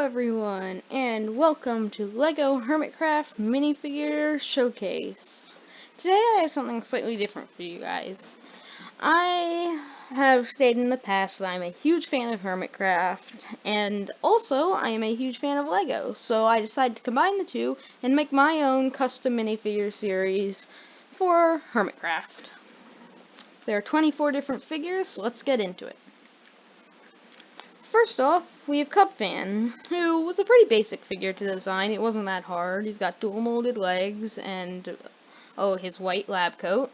everyone, and welcome to LEGO Hermitcraft Minifigure Showcase. Today I have something slightly different for you guys. I have stated in the past that I'm a huge fan of Hermitcraft, and also I am a huge fan of LEGO, so I decided to combine the two and make my own custom minifigure series for Hermitcraft. There are 24 different figures, so let's get into it. First off, we have Cubfan, who was a pretty basic figure to design. It wasn't that hard. He's got dual molded legs and, his white lab coat.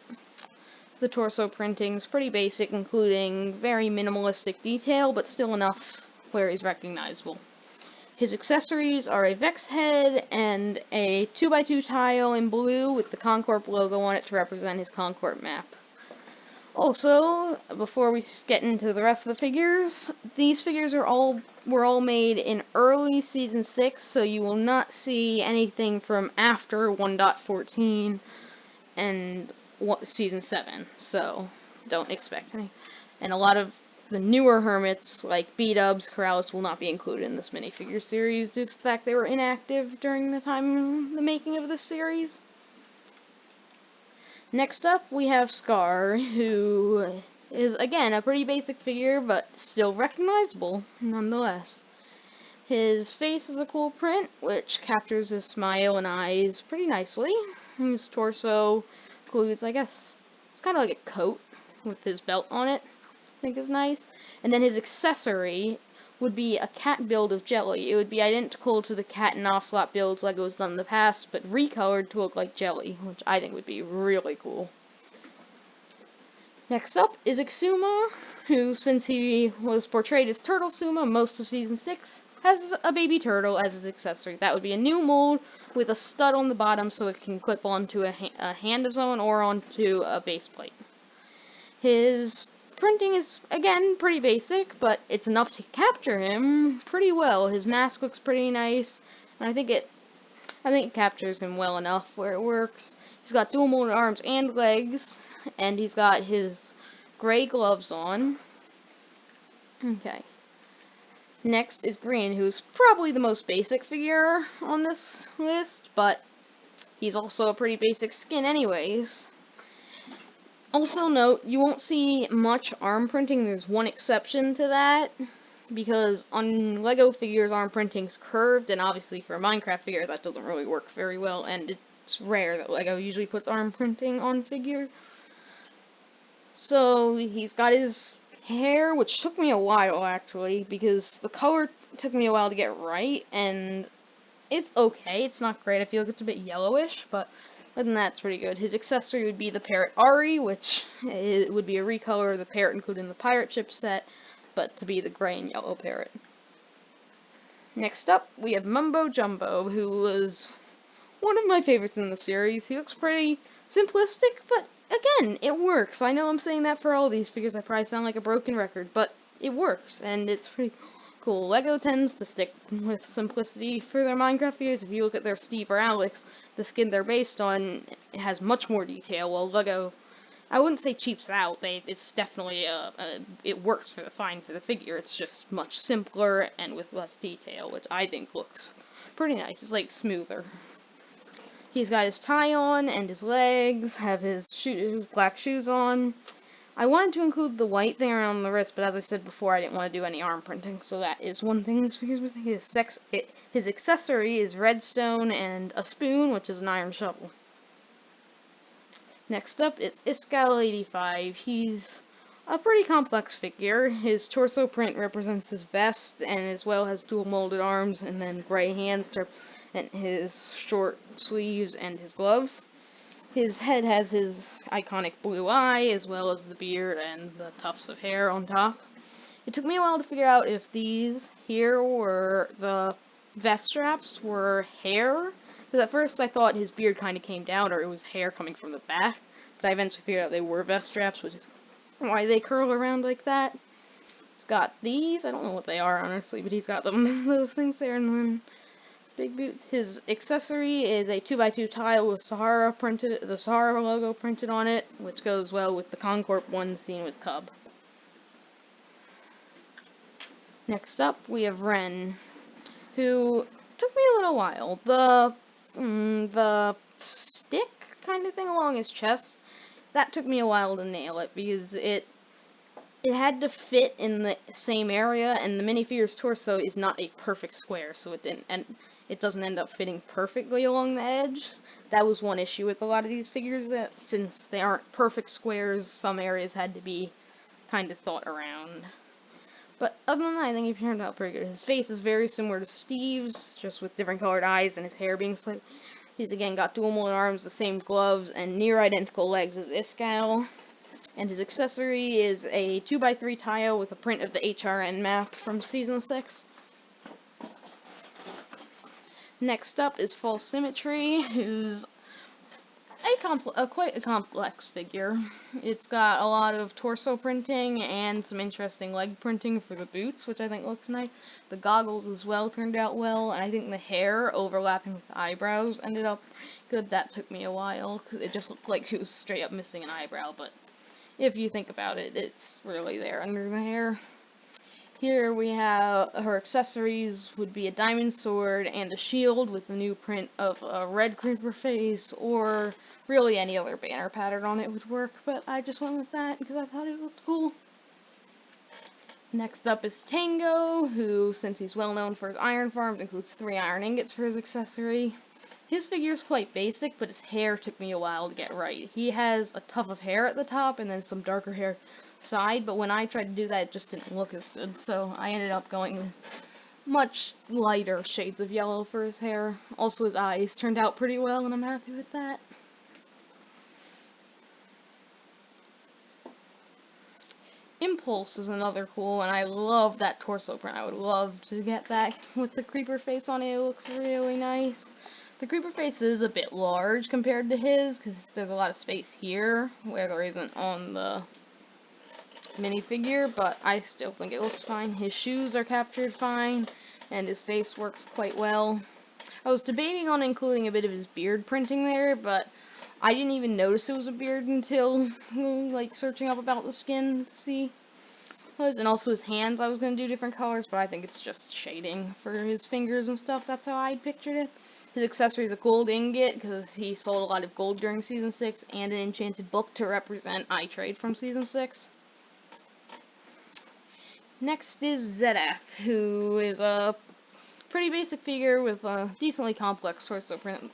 The torso printing's pretty basic, including very minimalistic detail, but still enough where he's recognizable. His accessories are a Vex head and a 2x2 tile in blue with the Concorp logo on it to represent his Concorp map. Also, before we get into the rest of the figures, these figures were all made in early Season 6, so you will not see anything from after 1.14 and Season 7, so don't expect any. And a lot of the newer Hermits, like B-Dubs, Corrales, will not be included in this minifigure series due to the fact they were inactive during the time of the making of this series. Next up, we have Scar, who is, again, a pretty basic figure, but still recognizable, nonetheless. His face is a cool print, which captures his smile and eyes pretty nicely. His torso includes, I guess, it's kind of like a coat with his belt on it, I think is nice. And then his accessory would be a cat build of Jelly. It would be identical to the cat and ocelot builds LEGO's done in the past, but recolored to look like Jelly, which I think would be really cool. Next up is IvilXisuma, who, since he was portrayed as TurtleSuma most of Season 6, has a baby turtle as his accessory. That would be a new mold with a stud on the bottom so it can clip onto a hand of someone or onto a base plate. His printing is, again, pretty basic, but it's enough to capture him pretty well. His mask looks pretty nice, and I think it captures him well enough where it works. He's got dual molded arms and legs, and he's got his gray gloves on. Okay. Next is Grian, who's probably the most basic figure on this list, but he's also a pretty basic skin anyways. Also note, you won't see much arm printing. There's one exception to that, because on LEGO figures, arm printing's curved, and obviously for a Minecraft figure, that doesn't really work very well, and it's rare that LEGO usually puts arm printing on figure. So, he's got his hair, which took me a while, actually, because the color took me a while to get right, and it's okay. It's not great. I feel like it's a bit yellowish, but other than that, it's pretty good. His accessory would be the parrot Ari, which would be a recolor of the parrot included in the pirate ship set, but to be the gray and yellow parrot. Next up, we have MumboJumbo, who was one of my favorites in the series. He looks pretty simplistic, but again, it works. I know I'm saying that for all these figures. I probably sound like a broken record, but it works, and it's pretty cool. LEGO tends to stick with simplicity for their Minecraft figures. If you look at their Steve or Alex, the skin they're based on has much more detail, while LEGO, I wouldn't say cheaps out. It's definitely it works fine for the figure. It's just much simpler and with less detail, which I think looks pretty nice. It's like smoother. He's got his tie on and his legs, have his black shoes on. I wanted to include the white thing around the wrist, but as I said before, I didn't want to do any arm printing, so that is one thing this figure's missing. His accessory is redstone and a spoon, which is an iron shovel. Next up is Iscal85. He's a pretty complex figure. His torso print represents his vest, and as well has dual molded arms, and then gray hands to represent his short sleeves and his gloves. His head has his iconic blue eye, as well as the beard and the tufts of hair on top. It took me a while to figure out if these here were the vest straps were hair, because at first I thought his beard kind of came down, or it was hair coming from the back, but I eventually figured out they were vest straps, which is why they curl around like that. He's got these, I don't know what they are, honestly, but he's got them, those things there, and then big boots. His accessory is a 2x2 tile with the Sahara logo printed on it, which goes well with the Concorp one seen with Cub. Next up, we have Ren. who took me a little while. The stick kind of thing along his chest, that took me a while to nail it, because it had to fit in the same area, and the minifigure's torso is not a perfect square, so it doesn't end up fitting perfectly along the edge. That was one issue with a lot of these figures, that since they aren't perfect squares, some areas had to be kind of thought around. But other than that, I think he turned out pretty good. His face is very similar to Steve's, just with different colored eyes and his hair being slightly. He's again got dual molded arms, the same gloves, and near identical legs as Iskall. And his accessory is a 2x3 tile with a print of the HRN map from Season 6. Next up is False Symmetry, who's quite a complex figure. It's got a lot of torso printing and some interesting leg printing for the boots, which I think looks nice. The goggles as well turned out well, and I think the hair overlapping with the eyebrows ended up good. That took me a while, because it just looked like she was straight up missing an eyebrow, but if you think about it, it's really there under the hair. Here we have her accessories would be a diamond sword and a shield with a new print of a red creeper face, or really any other banner pattern on it would work, but I just went with that because I thought it looked cool. Next up is Tango, who, since he's well known for his iron farms, includes 3 iron ingots for his accessory. His figure is quite basic, but his hair took me a while to get right. He has a tuft of hair at the top and then some darker hair side, but when I tried to do that, it just didn't look as good, so I ended up going much lighter shades of yellow for his hair. Also, his eyes turned out pretty well, and I'm happy with that. Impulse is another cool, and I love that torso print. I would love to get that with the creeper face on it. It looks really nice. The creeper face is a bit large compared to his, because there's a lot of space here, where there isn't on the minifigure, but I still think it looks fine. His shoes are captured fine, and his face works quite well. I was debating on including a bit of his beard printing there, but I didn't even notice it was a beard until, like, searching up about the skin to see. And also his hands, I was going to do different colors, but I think it's just shading for his fingers and stuff. That's how I pictured it. His accessory is a gold ingot, because he sold a lot of gold during Season 6, and an enchanted book to represent iTrade from Season 6. Next is Zedaph, who is a pretty basic figure with a decently complex torso print.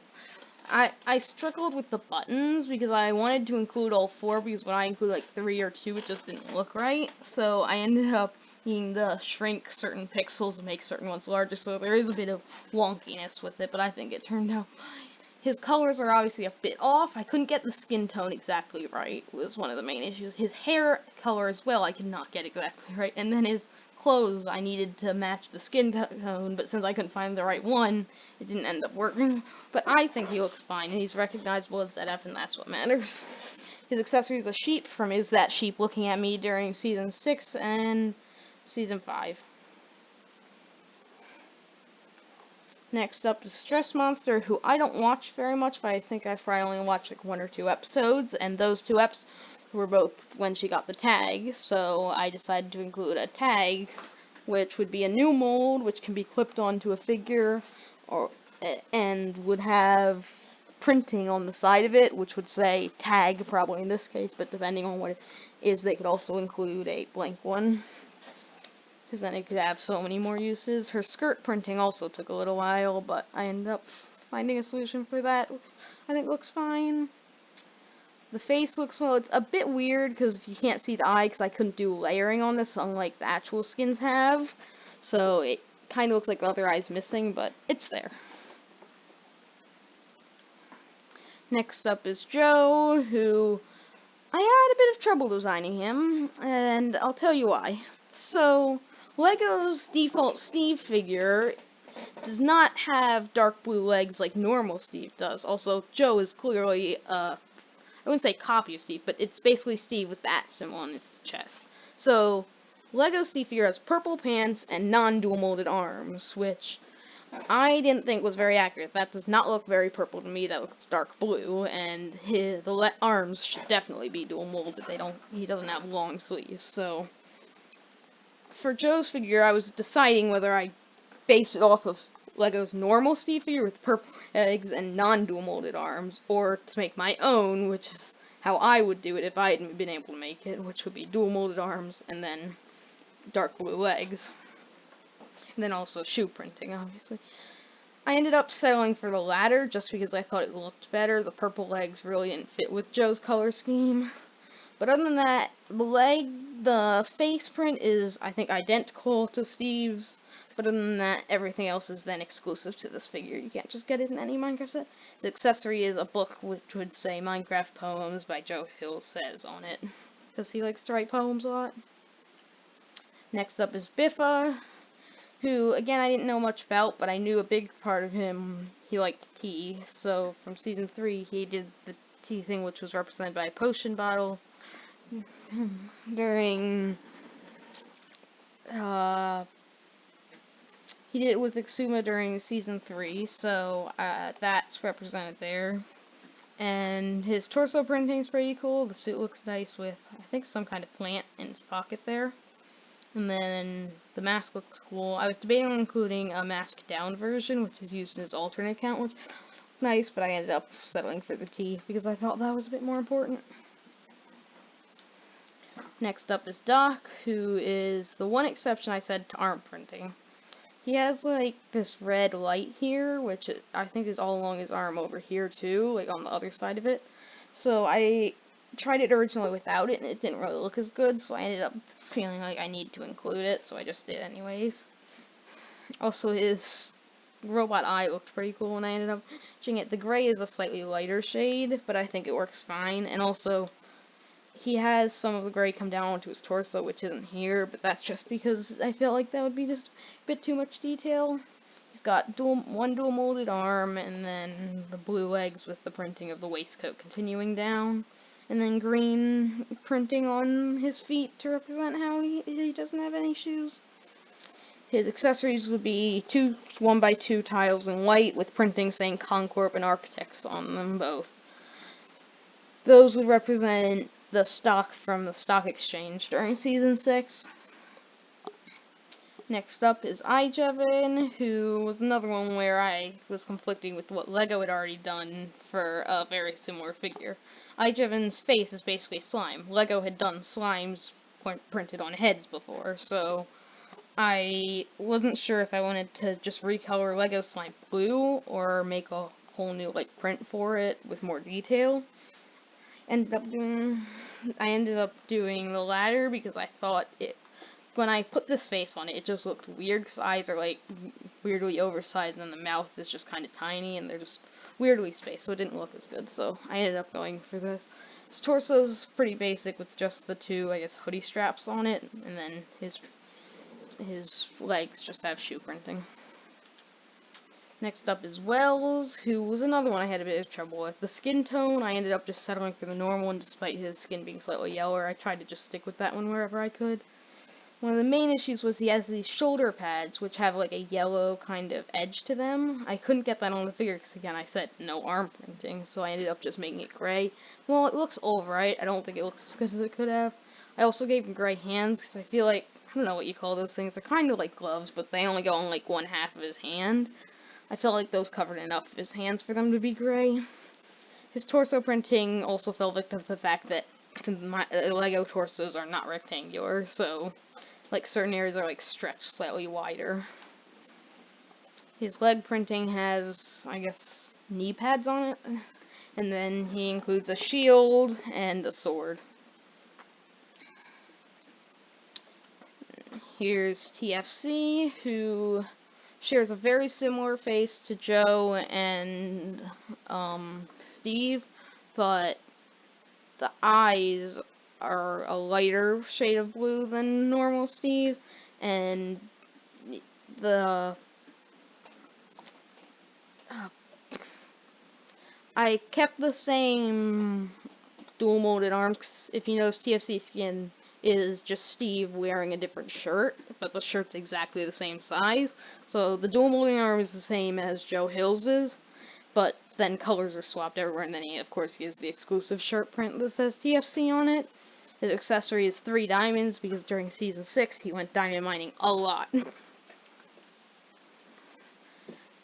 I struggled with the buttons, because I wanted to include all 4, because when I include like 3 or 2, it just didn't look right, so I ended up needing to shrink certain pixels and make certain ones larger, so there is a bit of wonkiness with it, but I think it turned out fine. His colors are obviously a bit off. I couldn't get the skin tone exactly right, was one of the main issues. His hair color as well, I could not get exactly right, and then his clothes, I needed to match the skin tone, but since I couldn't find the right one, it didn't end up working. But I think he looks fine, and he's recognizable as Zedaph, and that's what matters. His accessory is a sheep from Is That Sheep Looking at Me during Season 6 and Season 5. Next up is Stress Monster, who I don't watch very much, but I think I've probably only watched like 1 or 2 episodes, and those 2 episodes were both when she got the tag, so I decided to include a tag, which would be a new mold, which can be clipped onto a figure, and would have printing on the side of it, which would say tag, probably in this case, but depending on what it is, they could also include a blank one, because then it could have so many more uses. Her skirt printing also took a little while, but I ended up finding a solution for that. I think looks fine. The face looks well. It's a bit weird because you can't see the eye, because I couldn't do layering on this, unlike the actual skins have. So it kind of looks like the other eye's missing, but it's there. Next up is Joe, who I had a bit of trouble designing him, and I'll tell you why. So, Lego's default Steve figure does not have dark blue legs like normal Steve does. Also, Joe is clearly, I wouldn't say copy of Steve, but it's basically Steve with that symbol on its chest. So, Lego Steve figure has purple pants and non-dual molded arms, which I didn't think was very accurate. That does not look very purple to me. That looks dark blue, and the arms should definitely be dual molded. He doesn't have long sleeves. So for Joe's figure, I was deciding whether I base it off of Lego's normal Steve figure with purple legs and non-dual molded arms, or to make my own, which is how I would do it if I hadn't been able to make it, which would be dual molded arms and then dark blue legs. And then also shoe printing, obviously. I ended up settling for the latter just because I thought it looked better. The purple legs really didn't fit with Joe's color scheme. But other than that, the face print is, I think, identical to Steve's. But other than that, everything else is then exclusive to this figure. You can't just get it in any Minecraft set. The accessory is a book which would say Minecraft Poems by joehillssays on it, because he likes to write poems a lot. Next up is Biffa, who, again, I didn't know much about, but I knew a big part of him, he liked tea. So from Season 3, he did the tea thing, which was represented by a potion bottle. During, he did it with XBCrafted during Season 3, so that's represented there. And his torso printing is pretty cool. The suit looks nice with, I think, some kind of plant in his pocket there. And then the mask looks cool. I was debating on including a mask down version, which is used in his alternate account, which is nice, but I ended up settling for the T because I thought that was a bit more important. Next up is Doc, who is the one exception I said to arm printing. He has, like, this red light here, which I think is all along his arm over here, too, like, on the other side of it. So I tried it originally without it, and it didn't really look as good, so I ended up feeling like I need to include it, so I just did anyways. Also, his robot eye looked pretty cool when I ended up changing it. The gray is a slightly lighter shade, but I think it works fine, and also he has some of the gray come down onto his torso, which isn't here, but that's just because I felt like that would be just a bit too much detail. He's got one dual molded arm, and then the blue legs with the printing of the waistcoat continuing down, and then green printing on his feet to represent how he doesn't have any shoes. His accessories would be 2 1x2 tiles in white with printing saying Concorp and Architects on them both. Those would represent the stock from the stock exchange during Season 6. Next up is iJevin, who was another one where I was conflicting with what Lego had already done for a very similar figure. iJevin's face is basically slime. Lego had done slimes printed on heads before, so I wasn't sure if I wanted to just recolor Lego slime blue or make a whole new print for it with more detail. I ended up doing the latter because I thought when I put this face on it, it just looked weird because eyes are weirdly oversized and the mouth is just kind of tiny and they're just weirdly spaced, so it didn't look as good. So I ended up going for this. His torso's pretty basic with just the 2, I guess, hoodie straps on it, and then his legs just have shoe printing. Next up is Wells, who was another one I had a bit of trouble with. The skin tone, I ended up just settling for the normal one despite his skin being slightly yellower. I tried to just stick with that one wherever I could. One of the main issues was he has these shoulder pads, which have a yellow kind of edge to them. I couldn't get that on the figure because, again, I said no arm printing, so I ended up just making it gray. Well, it looks alright. I don't think it looks as good as it could have. I also gave him gray hands because I feel like, I don't know what you call those things. They're kind of like gloves, but they only go on one half of his hand. I felt like those covered enough of his hands for them to be gray. His torso printing also fell victim to the fact that Lego torsos are not rectangular, so certain areas are stretched slightly wider. His leg printing has, I guess, knee pads on it, and then he includes a shield and a sword. Here's TFC, who shares a very similar face to Joe and Steve, but the eyes are a lighter shade of blue than normal Steve, and I kept the same dual molded arms, 'cause if you notice, TFC skin is just Steve wearing a different shirt, but the shirt's exactly the same size. So the dual molding arm is the same as Joe Hill's, but then colors are swapped everywhere, and then he has the exclusive shirt print that says TFC on it. His accessory is 3 diamonds, because during Season 6 he went diamond mining a lot.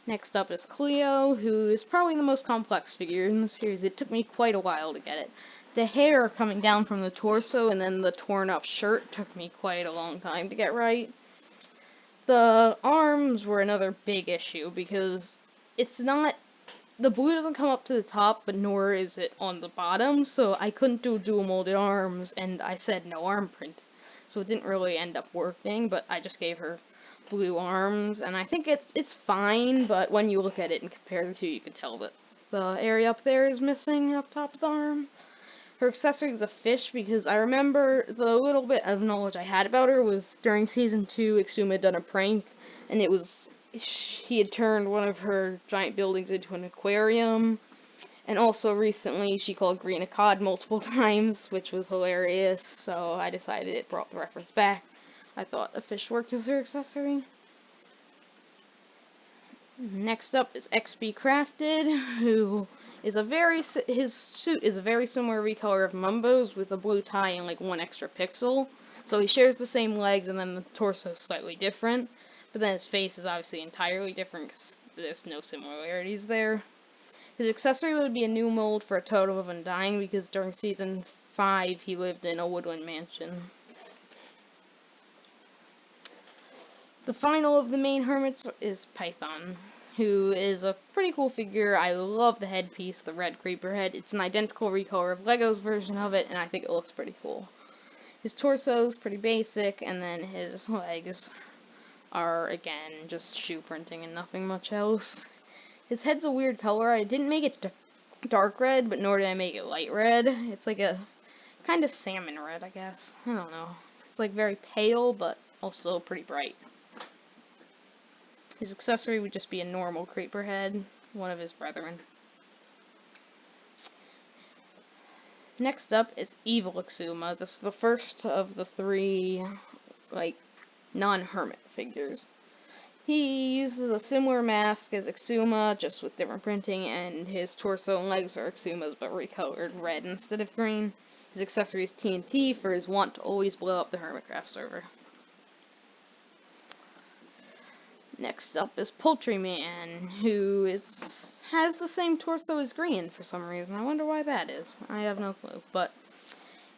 Next up is Cleo, who is probably the most complex figure in the series. It took me quite a while to get it. The hair coming down from the torso and then the torn up shirt took me quite a long time to get right. The arms were another big issue because it's not, the blue doesn't come up to the top, but nor is it on the bottom, so I couldn't do dual molded arms, and I said no arm print. So it didn't really end up working, but I just gave her blue arms, and I think it's fine, but when you look at it and compare the two, you can tell that the area up there is missing up top of the arm. Her accessory is a fish, because I remember the little bit of knowledge I had about her was during Season 2, XBCrafted had done a prank, and it was, he had turned one of her giant buildings into an aquarium, and also recently she called Grian a cod multiple times, which was hilarious, so I decided it brought the reference back. I thought a fish worked as her accessory. Next up is XBCrafted, who is his suit is a very similar recolor of Mumbo's with a blue tie and like one extra pixel. So he shares the same legs and then the torso is slightly different. But then his face is obviously entirely different because there's no similarities there. His accessory would be a new mold for a total of Undying because during Season 5 he lived in a woodland mansion. The final of the main hermits is Python, who is a pretty cool figure. I love the headpiece, the red creeper head. It's an identical recolor of Lego's version of it, and I think it looks pretty cool. His torso is pretty basic, and then his legs are, again, just shoe printing and nothing much else. His head's a weird color. I didn't make it dark red, but nor did I make it light red. It's like a kind of salmon red, I guess. I don't know. It's like very pale, but also pretty bright. His accessory would just be a normal creeper head, one of his brethren. Next up is EvilXisuma. This is the first of the three, non-hermit figures. He uses a similar mask as XBCrafted, just with different printing, and his torso and legs are XBCrafted but recolored red instead of green. His accessory is TNT for his want to always blow up the Hermitcraft server. Next up is Poultry Man, who has the same torso as Grian for some reason. I wonder why that is. I have no clue. But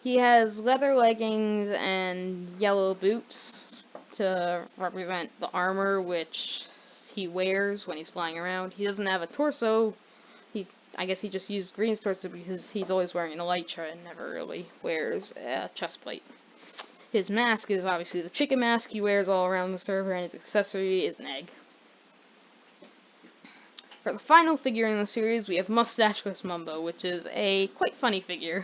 he has leather leggings and yellow boots to represent the armor which he wears when he's flying around. He doesn't have a torso. I guess he just used Grian's torso because he's always wearing an elytra and never really wears a chest plate. His mask is obviously the chicken mask he wears all around the server, and his accessory is an egg. For the final figure in the series, we have Moustacheless Mumbo, which is a quite funny figure.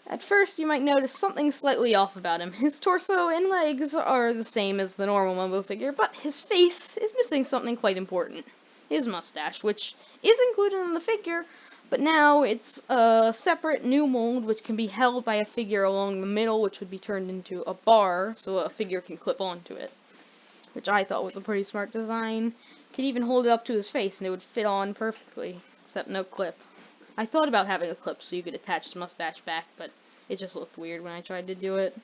At first, you might notice something slightly off about him. His torso and legs are the same as the normal Mumbo figure, but his face is missing something quite important. His mustache, which is included in the figure, but now it's a separate new mold which can be held by a figure along the middle, which would be turned into a bar so a figure can clip onto it, which I thought was a pretty smart design. Could even hold it up to his face and it would fit on perfectly, except no clip. I thought about having a clip so you could attach his mustache back, but it just looked weird when I tried to do it.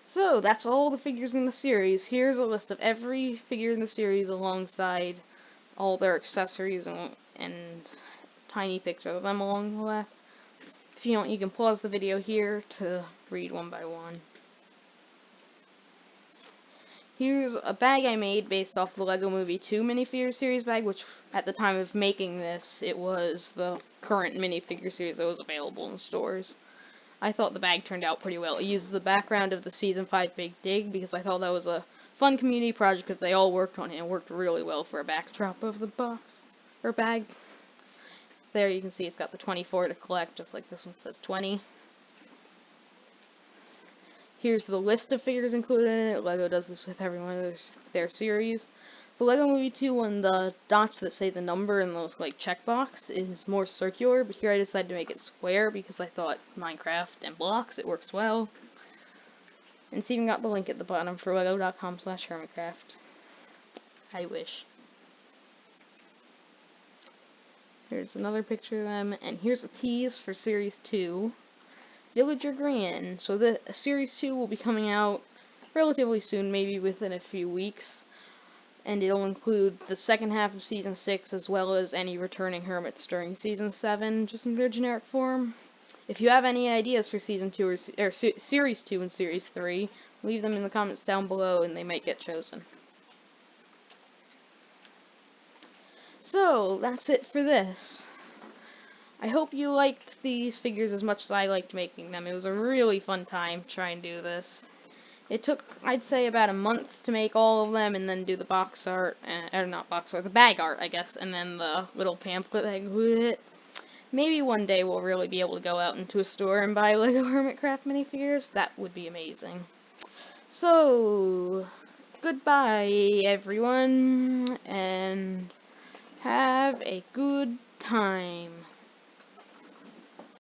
So that's all the figures in the series. Here's a list of every figure in the series alongside all their accessories and tiny picture of them along the left. If you want, you can pause the video here to read one by one. Here's a bag I made based off the LEGO Movie 2 minifigure series bag, which at the time of making this, it was the current minifigure series that was available in stores. I thought the bag turned out pretty well. It used the background of the Season 5 Big Dig because I thought that was a fun community project that they all worked on it and worked really well for a backdrop of the box, or bag. There you can see it's got the 24 to collect, just like this one says 20. Here's the list of figures included in it. LEGO does this with every one of their series. The LEGO Movie 2 one, the dots that say the number in those checkbox is more circular, but here I decided to make it square because I thought Minecraft and blocks, it works well. And it's even got the link at the bottom for lego.com/hermitcraft. I wish. Here's another picture of them, and here's a tease for Series 2. Villager Grian. So Series 2 will be coming out relatively soon, maybe within a few weeks. and it'll include the second half of Season 6 as well as any returning Hermits during Season 7, just in their generic form. If you have any ideas for Season 2 or Series 2 and Series 3, leave them in the comments down below and they might get chosen. So, that's it for this. I hope you liked these figures as much as I liked making them. It was a really fun time trying to do this. It took, I'd say, about a month to make all of them, and then do the box art, or not box art, the bag art, I guess, and then the little pamphlet that included it. Maybe one day we'll really be able to go out into a store and buy Lego Hermitcraft minifigures. That would be amazing. So, goodbye, everyone, and have a good time.